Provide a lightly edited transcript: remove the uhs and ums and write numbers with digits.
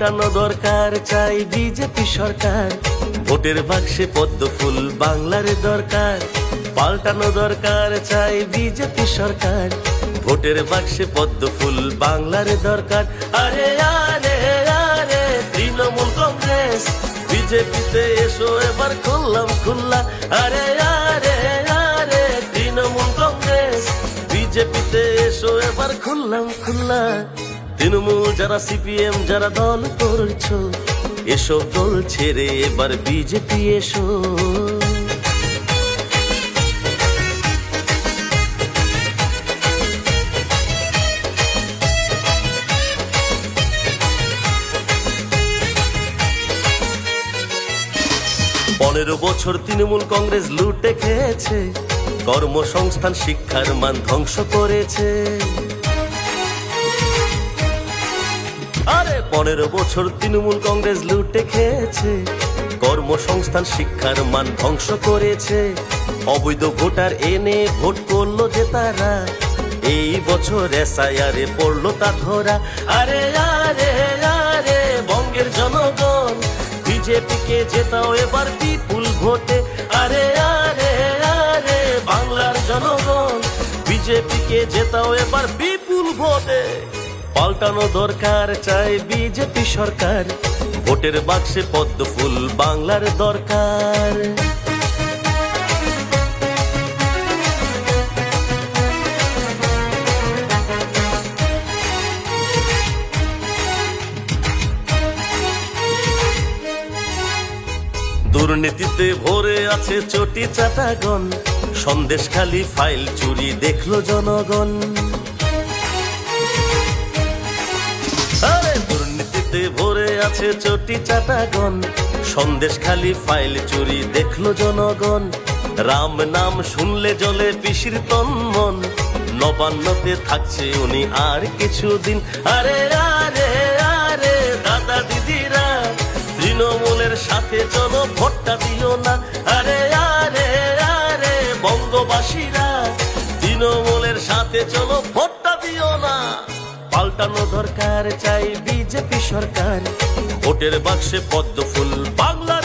পাল্টানো দরকার, চাই বিজেপি সরকার। ভোটের বাক্সে পদ্ম ফুল বাংলার দরকার। পাল্টানো দরকার, চাই বিজেপি সরকার। ভোটের বাক্সে পদ্ম ফুল বাংলার দরকার। আরে আরে আরে তৃণমূল কংগ্রেস বিজেপিতে এসো এবার খুললাম খুল্লা। আরে আরে আরে তৃণমূল কংগ্রেস বিজেপিতে এসো এবার খুললাম খুল্লা। তৃণমূল যারা, সিপিএম যারা দল করছো, এসব দল ছেড়ে এবার বিজেপি এসো। পনেরো বছর তৃণমূল কংগ্রেস লুটে খেয়েছে, কর্মসংস্থান শিক্ষার মান ধ্বংস করেছে। আরে 15 বছর তৃণমূল কংগ্রেস লুটে খেয়েছে, কর্মসংস্থান শিক্ষার মান ধ্বংস করেছে। অবৈধ ভোটার এনে ভোট করলো যে তারা, এই বছর এসআইআরে পড়লো তা ধরা। আরে আরে আরে বঙ্গের জনগণ বিজেপিকে জেতাও এবার বিপুল ভোটে। আরে আরে আরে বাংলার জনগণ বিজেপিকে জেতাও এবার বিপুল ভোটে। পাল্টানো দরকার, চাই বিজেপি সরকার। ভোটের বাক্সে পদ্ম ফুল বাংলার দরকার। দুর্নীতিতে ভরে আছে চটি চাটাগণ, সন্দেশখালি ফাইল চুরি দেখলো জনগণ। আরে দুর্নীতিতে ভরে আছে চটি চাটাগণ, সন্দেশখালি ফাইল চুরি দেখলো জনগণ। রাম নাম শুনলে জলে পিসির তন মন, নবান্নতে থাকছে উনি আর কিছুদিন। আরে আরে আরে দাদা দিদিরা তৃণমূলের সাথে চলো ভোটটা দিও না। আরে আরে আরে বঙ্গবাসীরা তৃণমূলের সাথে চলো ভোটটা দিও না। পাল্টানো দরকার, চাই বিজেপি সরকার। ভোটের বাক্সে পদ্ম ফুল বাংলা